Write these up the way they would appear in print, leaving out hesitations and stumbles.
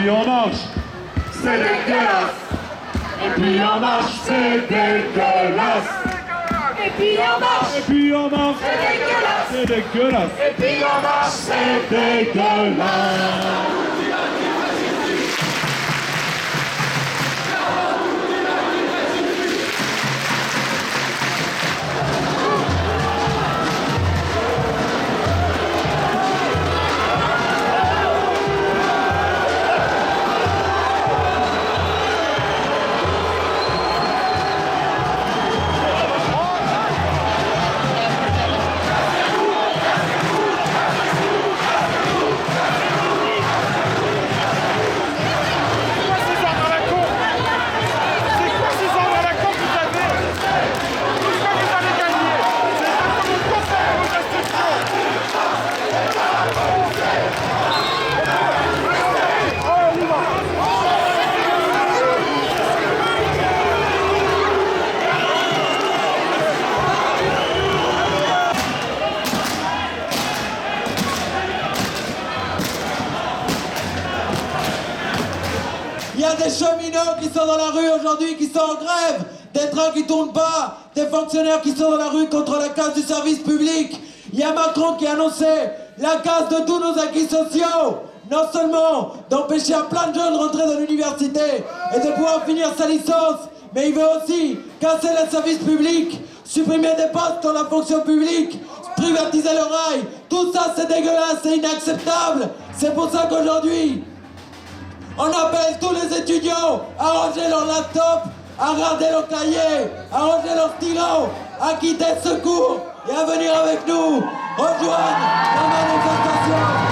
puis on marche, c'est dégueulasse. Et puis on marche, c'est dégueulasse. Et puis on marche, Et puis on marche, c'est dégueulasse. c'est dégueulasse. Et puis on marche, C'est dégueulasse. Il y a des cheminots qui sont dans la rue aujourd'hui, qui sont en grève, des trains qui tournent pas, des fonctionnaires qui sont dans la rue contre la casse du service public. Il y a Macron qui a annoncé la casse de tous nos acquis sociaux. Non seulement d'empêcher à plein de jeunes de rentrer dans l'université et de pouvoir finir sa licence, mais il veut aussi casser le service public, supprimer des postes dans la fonction publique, privatiser le rail. Tout ça c'est dégueulasse, c'est inacceptable. C'est pour ça qu'aujourd'hui, on appelle tous les étudiants à ranger leur laptop, à regarder leurs cahiers, à ranger leurs stylos, à quitter ce cours et à venir avec nous rejoindre la manifestation.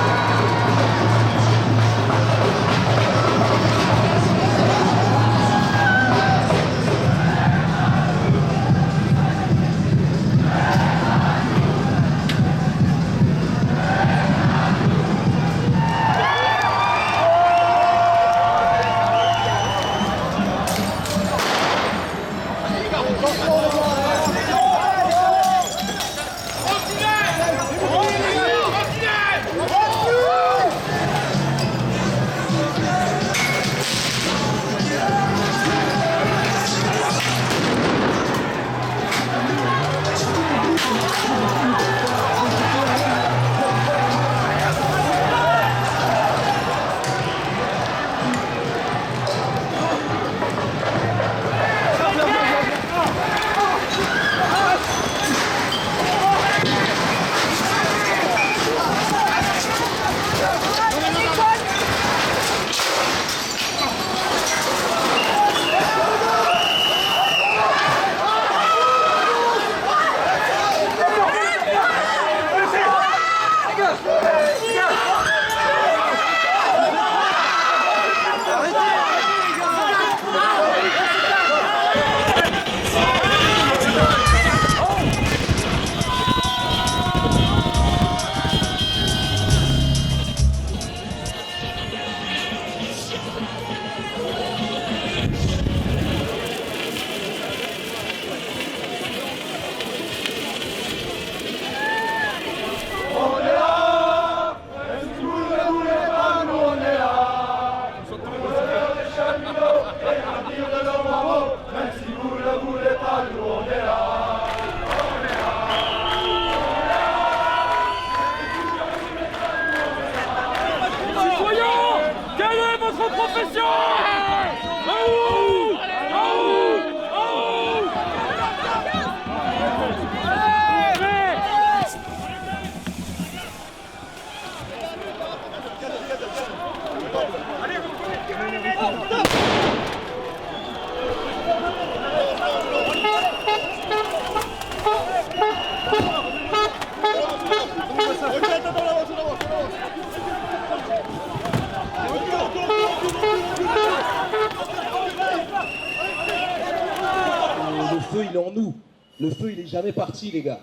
Le feu, il est en nous. Le feu, il est jamais parti, les gars.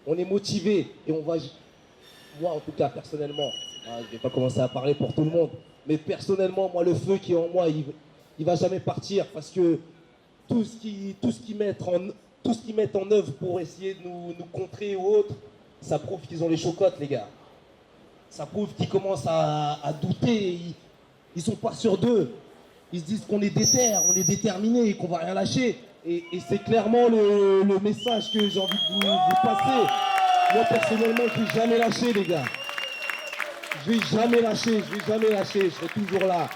On est motivés et on va... Moi, en tout cas, personnellement, je vais pas commencer à parler pour tout le monde, mais personnellement, moi, le feu qui est en moi, il va jamais partir parce que tout ce qu'ils mettent en œuvre pour essayer de nous contrer ou autre, ça prouve qu'ils ont les chocottes, les gars. Ça prouve qu'ils commencent à douter. ils sont pas sûrs d'eux. Ils se disent qu'on est déter, on est déterminé et qu'on va rien lâcher. Et c'est clairement le message que j'ai envie de vous passer. Moi personnellement, je vais jamais lâcher les gars. Je vais jamais lâcher, je serai toujours là.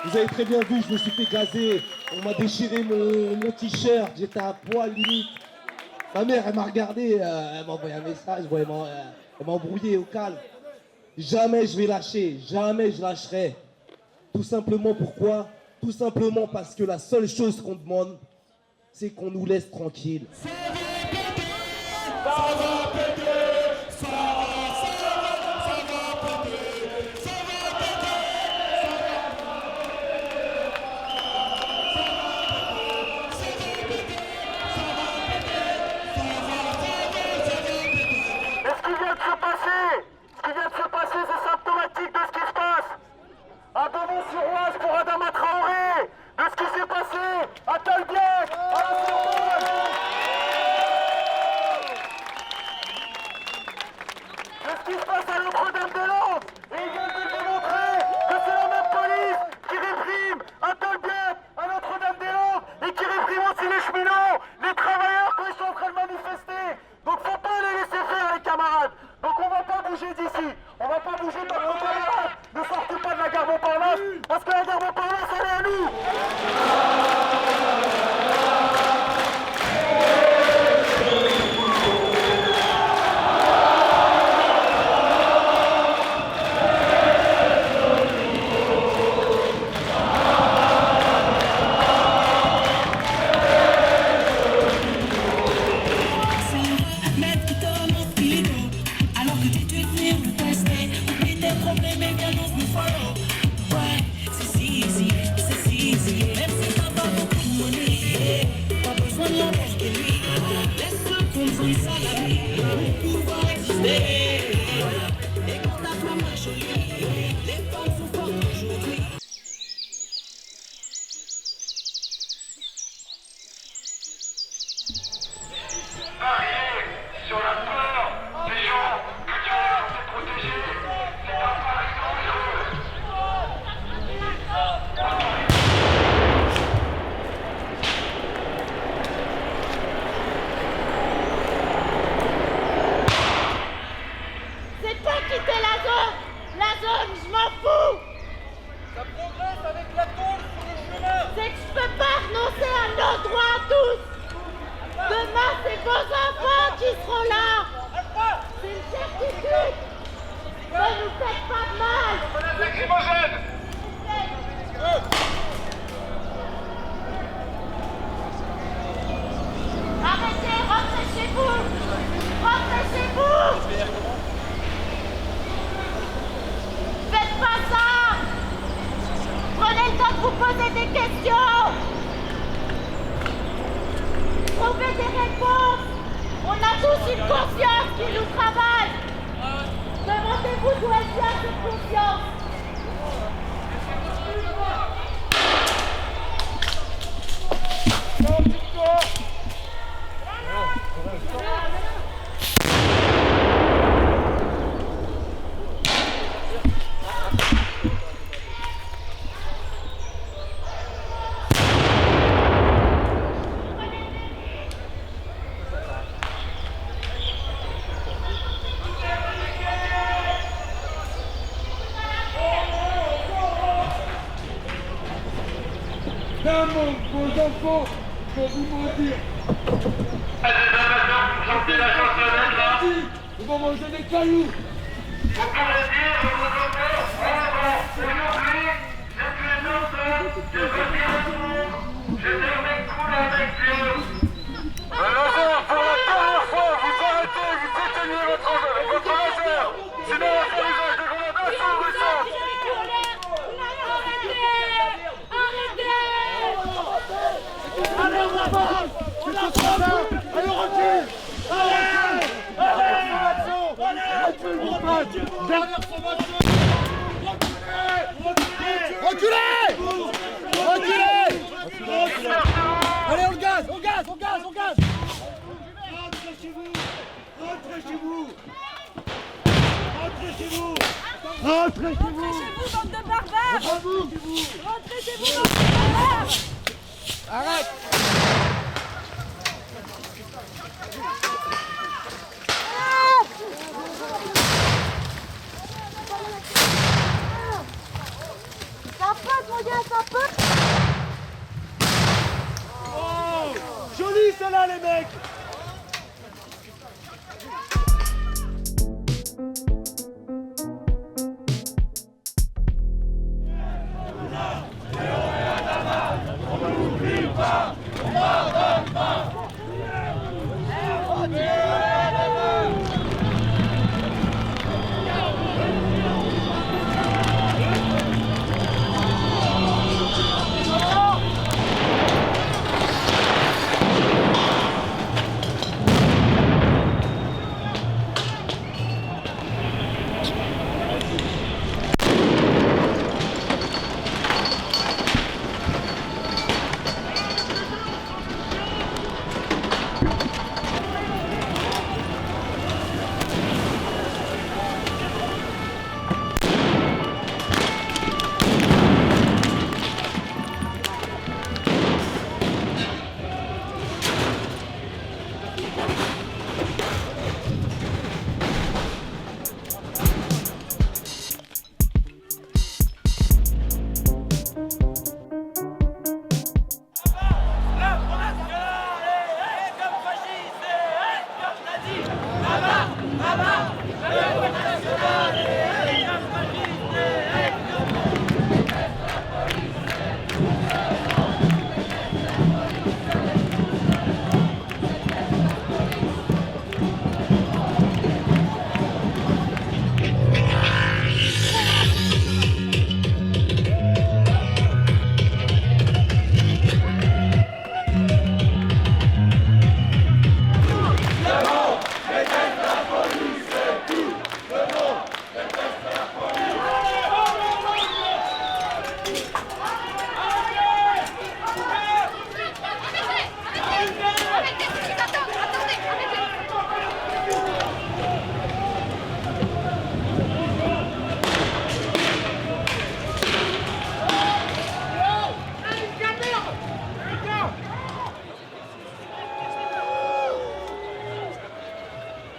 Vous avez très bien vu, je me suis fait gazer. On m'a déchiré mon t-shirt, j'étais à poil limite. Ma mère, elle m'a regardé, elle m'a envoyé un message, elle m'a embrouillé au calme. Jamais je vais lâcher, jamais je lâcherai. Tout simplement pourquoi? Tout simplement parce que la seule chose qu'on demande, c'est qu'on nous laisse tranquilles. C'est symptomatique de ce qui se passe à Beaumont-sur-Oise pour Adama Traoré, de ce qui s'est passé à Tolbiac, à la Sorbonne, de ce qui se passe à Notre-Dame-des-Landes. Et ils viennent de démontrer que c'est la même police qui réprime à Tolbiac, à Notre-Dame-des-Landes, et qui réprime aussi les cheminots, les travailleurs quand ils sont en train de manifester. Donc faut pas les laisser faire les camarades. Donc on va pas bouger d'ici, on va pas bouger de notre camarade. Ne sortez pas de la gare Montparnasse, parce que la gare Montparnasse elle est à nous. Sur la peur des gens que Dieu est censé protéger, c'est un pari dangereux. C'est pas quitter la zone. La zone, je m'en fous. Ça progresse avec la tôle sur le chemin. C'est que je peux pas renoncer à nos droits à tous. Demain, c'est vos enfants qui seront là. C'est une certitude. Ne nous faites pas de mal. Menace lacrymogène. Arrêtez, rentrez chez vous. Rentrez chez vous. Faites pas ça. Prenez le temps de vous poser des questions. Trouvez des réponses. On a tous une conscience qui nous travaille. Demandez-vous d'où elle vient cette conscience. Vos enfants vont vous mentir. Sortez la chansonnette là. Ils vont manger des cailloux. Vous pourrez dire à vos enfants, aujourd'hui, j'ai tué personne, j'ai remis un tour, j'ai fermé le coup avec Dieu. Laser, pour la dernière fois, vous arrêtez, vous éteignez votre laser. Sinon, on fait usage des grenades à feu ruisseau. Allez, on va pas. C'est pas ça. Allez, on recule. Allez. Reculez. Allez, on le gaz. Rentrez chez vous. Rentrez chez vous, bande de barbares. Rentrez chez vous, bande de barbares. Arrête. Ça pote, mon gars, ça pote. Oh, joli celle-là, les mecs.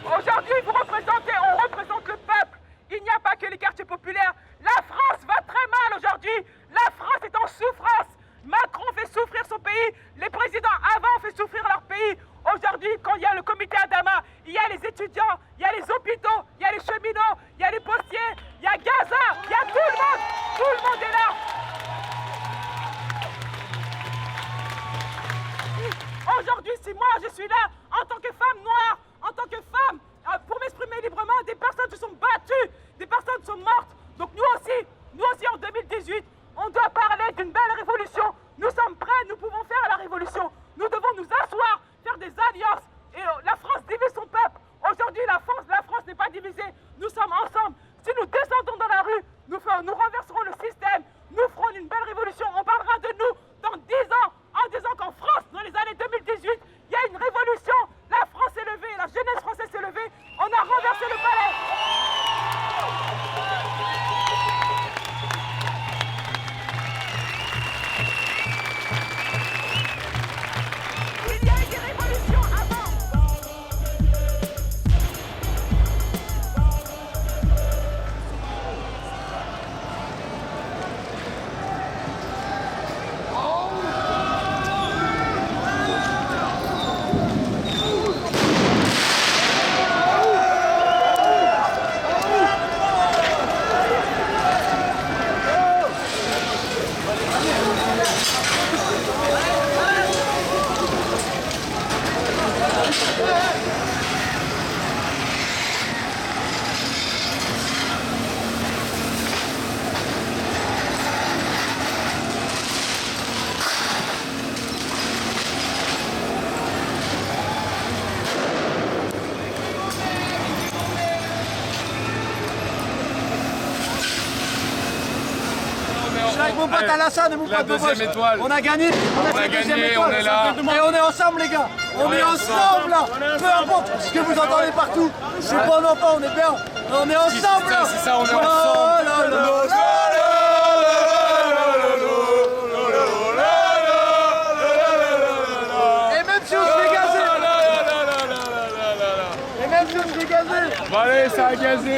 Aujourd'hui, on représente le peuple. Il n'y a pas que les quartiers populaires. La France va très mal aujourd'hui. La France est en souffrance. Macron fait souffrir son pays. Les présidents avant ont fait souffrir leur pays. Aujourd'hui, quand il y a le comité Adama, il y a les étudiants, il y a les hôpitaux, il y a les cheminots, il y a les postiers, il y a Gaza, il y a tout le monde. Tout le monde est là. Aujourd'hui, si moi je suis là, en tant que femme noire, en tant que femme, pour m'exprimer librement, des personnes se sont battues, des personnes sont mortes. Donc nous aussi en 2018, on doit parler d'une belle révolution. Nous sommes prêts, nous pouvons faire la révolution. Nous devons nous asseoir, faire des alliances. Et la France divise son peuple. Aujourd'hui, la France n'est pas divisée. Nous sommes ensemble. Si nous descendons dans la rue, nous renverserons le système. Nous ferons une belle révolution. On parlera de nous dans 10 ans, en disant qu'en France, dans les années 2018, il y a une révolution. La France s'est levée, la jeunesse française s'est levée. On a renversé le palais. Il y a eu des révolutions avant. Avec mon pote Alassane et mon pote Boboche. On a gagné, on a gagné, on est là. Et on est ensemble les gars, on est ensemble là. Peu importe ce que vous entendez partout, c'est bon enfant, on est bien. On est ensemble. C'est ça, on est ensemble. Et même si on se fait gazer. Et même si on se fait gazer. Bon allez, ça a gazé.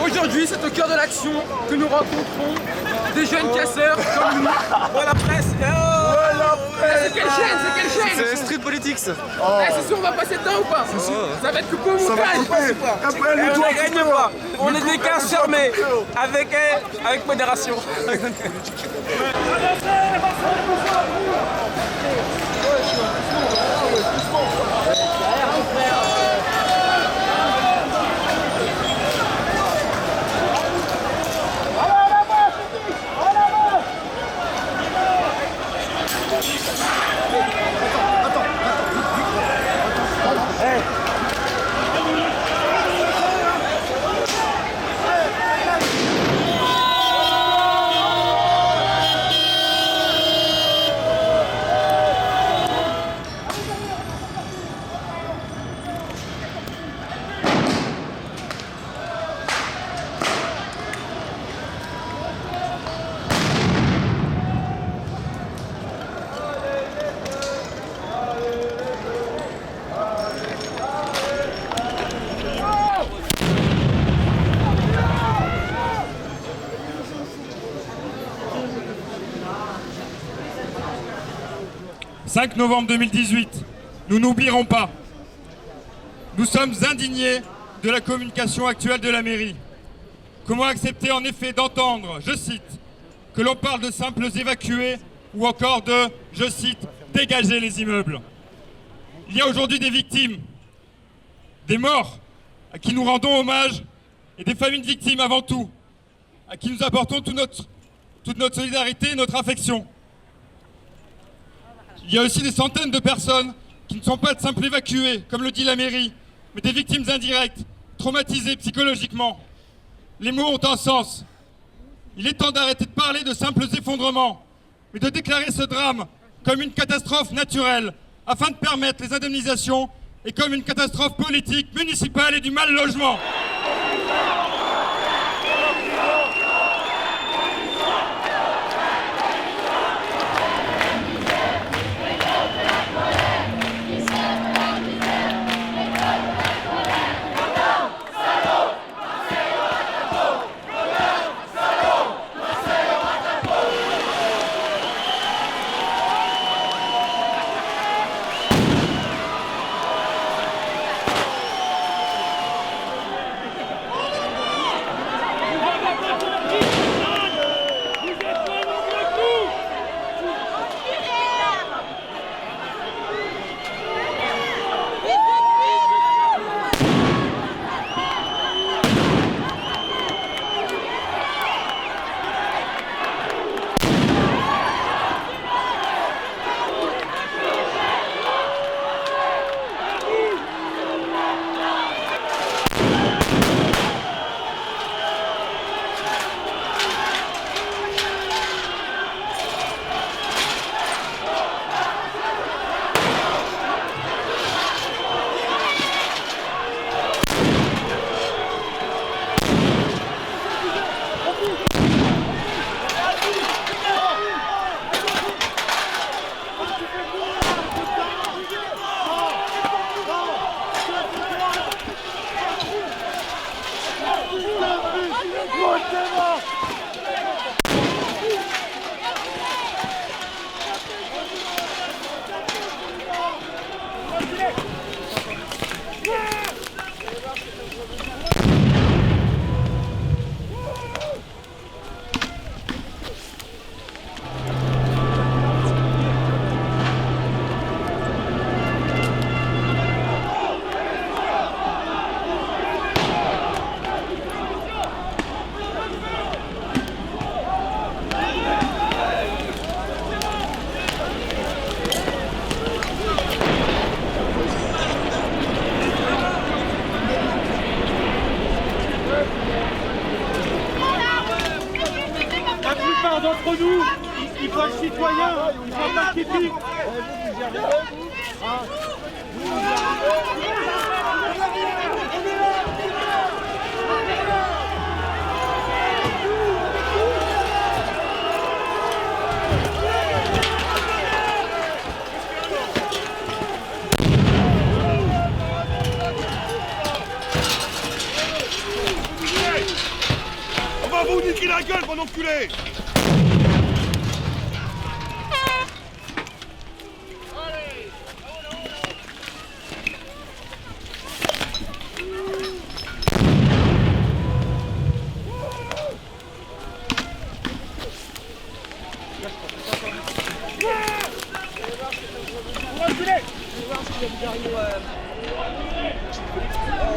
Aujourd'hui, c'est au cœur de l'action que nous rencontrons des jeunes casseurs comme nous. Voilà, presse. C'est quelle chaîne? C'est quelle chaîne? C'est Street Politics. C'est sûr, on va passer dedans ou pas? Ça va être coupé au montage. On est des casseurs, mais avec modération. « 5 novembre 2018, nous n'oublierons pas. Nous sommes indignés de la communication actuelle de la mairie. Comment accepter en effet d'entendre, je cite, que l'on parle de simples évacués ou encore de, je cite, dégager les immeubles. Il y a aujourd'hui des victimes, des morts à qui nous rendons hommage et des familles de victimes avant tout, à qui nous apportons toute notre solidarité et notre affection. Il y a aussi des centaines de personnes qui ne sont pas de simples évacués, comme le dit la mairie, mais des victimes indirectes, traumatisées psychologiquement. Les mots ont un sens. Il est temps d'arrêter de parler de simples effondrements, mais de déclarer ce drame comme une catastrophe naturelle, afin de permettre les indemnisations et comme une catastrophe politique, municipale et du mal logement. D'entre nous, il faut le citoyen, il faut pas le typique. pris la gueule, mon enculé!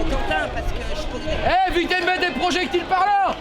Quentin, parce que je connais... Eh, évitez de mettre des projectiles par là!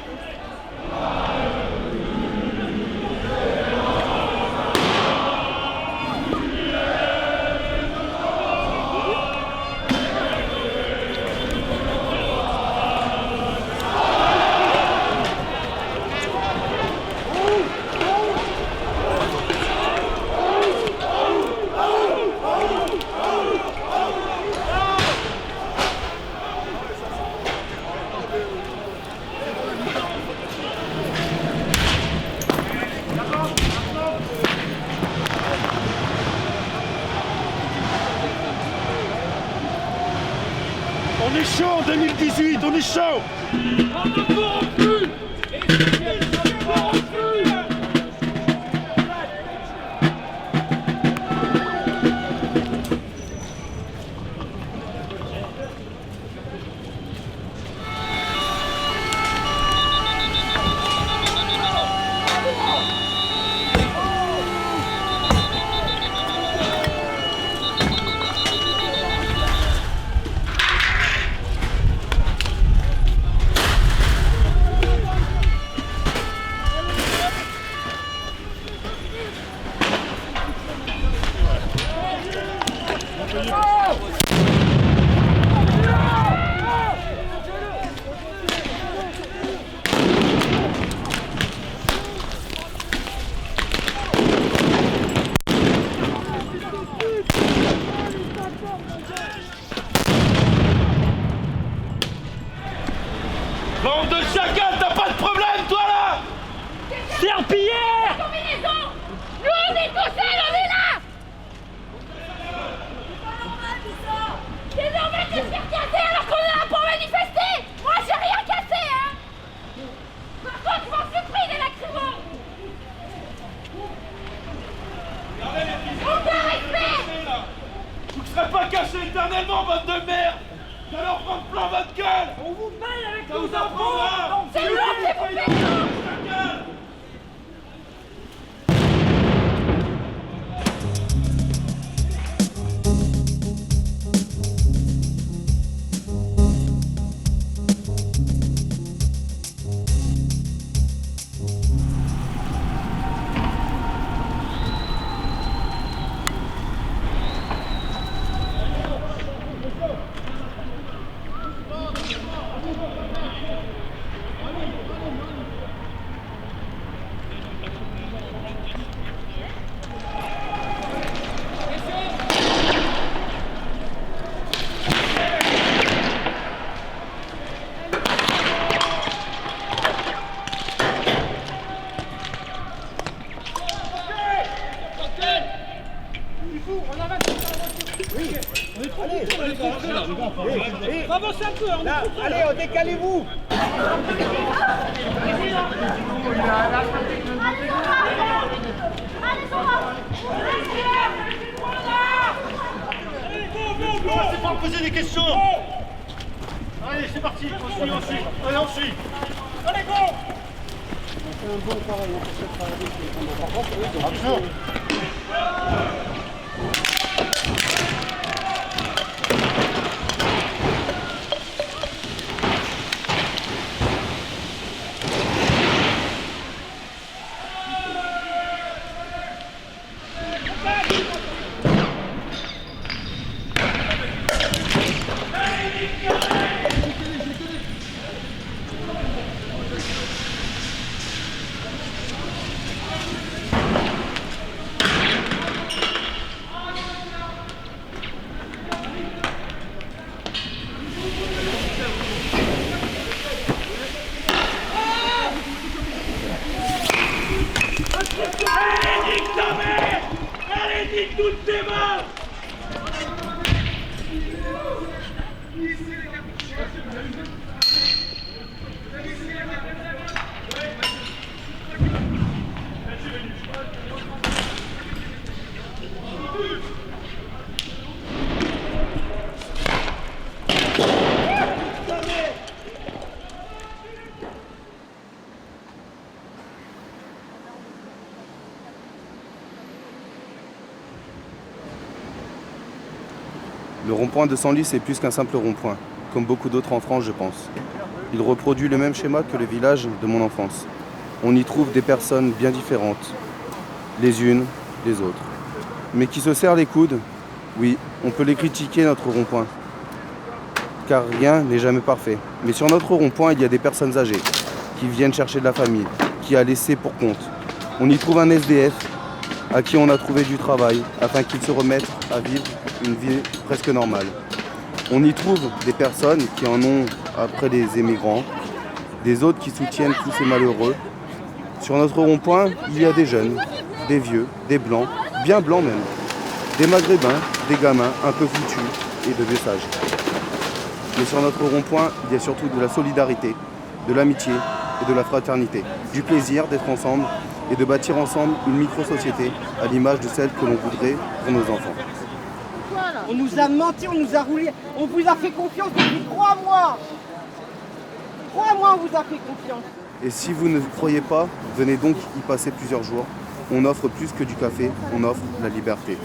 On est chaud en 2018, on est chaud! Bande de chacun, t'as pas de problème, toi là! Serpillière! Combinaison! Nous on est tous seuls, on est là! C'est normal de se faire casser alors qu'on est là pour manifester! Moi j'ai rien cassé, hein! Par contre, je m'en suis pris des lacrymos! Aucun respect! Vous ne serez pas cachés éternellement, bande de merde! Vous allez en prendre plein votre gueule! On vous mêle avec Ça vous nos enfants! apprendra! C'est l'homme qui vous fait ça! Avancez un peu, allez, décalez-vous. C'est pas poser des questions! Allez, c'est parti, on suit, on suit! Allez, on suit! Allez, go! On fait un bon travail, on peut se faire avec rond-point de Senlis est plus qu'un simple rond-point, comme beaucoup d'autres en France, je pense. Il reproduit le même schéma que le village de mon enfance. On y trouve des personnes bien différentes, les unes des autres, mais qui se serrent les coudes. Oui, on peut les critiquer, notre rond-point, car rien n'est jamais parfait. Mais sur notre rond-point, il y a des personnes âgées qui viennent chercher de la famille, qui a laissé pour compte. On y trouve un SDF à qui on a trouvé du travail afin qu'il se remette à vivre une vie presque normale. On y trouve des personnes qui en ont après les émigrants, des autres qui soutiennent tous ces malheureux. Sur notre rond-point, il y a des jeunes, des vieux, des blancs, bien blancs même, des maghrébins, des gamins un peu foutus et de vieux sages. Mais sur notre rond-point, il y a surtout de la solidarité, de l'amitié et de la fraternité, du plaisir d'être ensemble et de bâtir ensemble une micro-société à l'image de celle que l'on voudrait pour nos enfants. On nous a menti, on nous a roulé, on vous a fait confiance depuis 3 mois. 3 mois on vous a fait confiance. Et si vous ne croyez pas, venez donc y passer plusieurs jours. On offre plus que du café, on offre la liberté.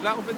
Là, en fait,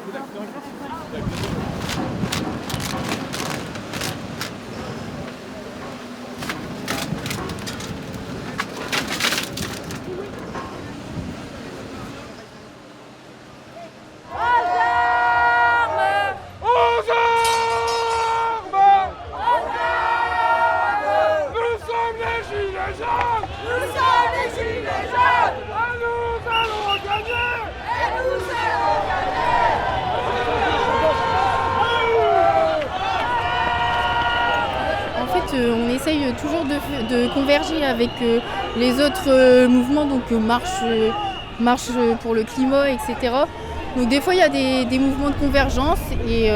on essaye toujours de converger avec les autres mouvements, donc marche pour le climat, etc. Donc des fois il y a des mouvements de convergence et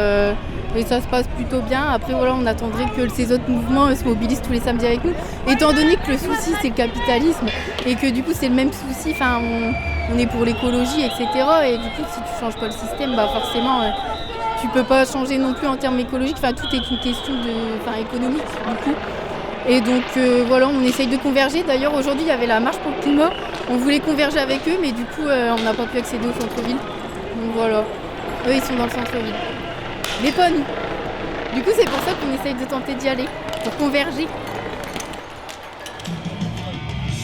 ça se passe plutôt bien. Après voilà, on attendrait que ces autres mouvements se mobilisent tous les samedis avec nous, étant donné que le souci c'est le capitalisme et que du coup c'est le même souci, on est pour l'écologie, etc. Et du coup si tu changes pas le système, forcément tu peux pas changer non plus en termes écologiques, tout est une question économique du coup. Et donc voilà, on essaye de converger. D'ailleurs aujourd'hui il y avait la marche pour le climat, on voulait converger avec eux mais du coup on n'a pas pu accéder au centre-ville. Donc voilà, eux ils sont dans le centre-ville. Mais pas nous. Du coup c'est pour ça qu'on essaye de tenter d'y aller, pour converger.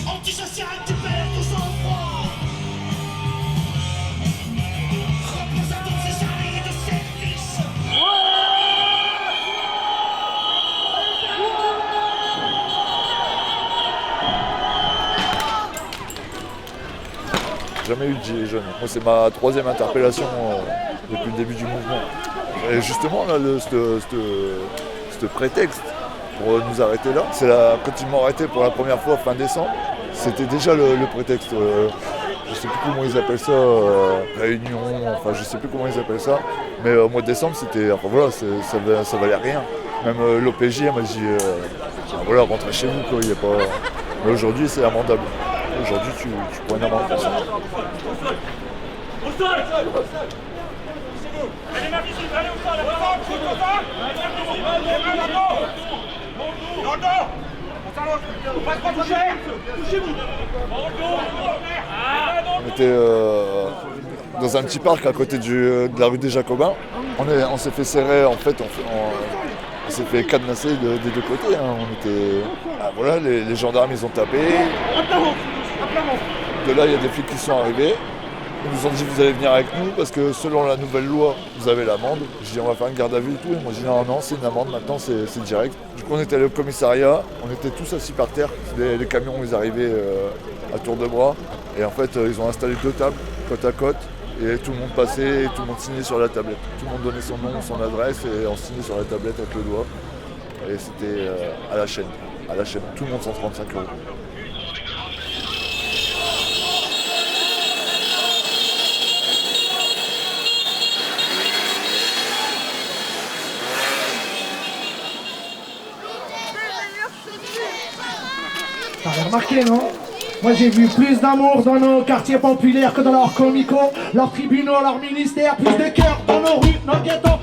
Antisocial, tu perds tout son froid. Représentant ces salariés de service. Jamais eu de gilets jaunes. Moi c'est ma 3e interpellation depuis le début du mouvement. Et justement là, ce prétexte pour nous arrêter là, c'est quand ils m'ont arrêté pour la première fois fin décembre, c'était déjà le prétexte. Je sais plus comment ils appellent ça, réunion, je sais plus comment ils appellent ça, mais au mois de décembre c'était, ça valait rien. Même l'OPJ elle m'a dit, rentrez chez vous quoi, il y a pas. Mais aujourd'hui c'est amendable. Aujourd'hui tu prends une amende pour ça. Allez, ma visite, allez au sol, on était dans un petit parc à côté de la rue des Jacobins. On s'est fait serrer, en fait, on s'est fait cadenasser des deux côtés. On était, les gendarmes ils ont tapé. De là il y a des flics qui sont arrivés. Ils nous ont dit vous allez venir avec nous parce que selon la nouvelle loi, vous avez l'amende. Je dis on va faire une garde à vue et tout. Ils m'ont dit non, c'est une amende, maintenant c'est direct. Du coup on était allé au commissariat, on était tous assis par terre. Les camions ils arrivaient à tour de bras. Et en fait ils ont installé 2 tables côte à côte. Et tout le monde passait, et tout le monde signait sur la tablette. Tout le monde donnait son nom, son adresse et on signait sur la tablette avec le doigt. Et c'était à la chaîne. Tout le monde 135 €. T'avais remarqué, non? Moi j'ai vu plus d'amour dans nos quartiers populaires que dans leurs comicos, leurs tribunaux, leurs ministères, plus de cœur dans nos rues, nos ghettos.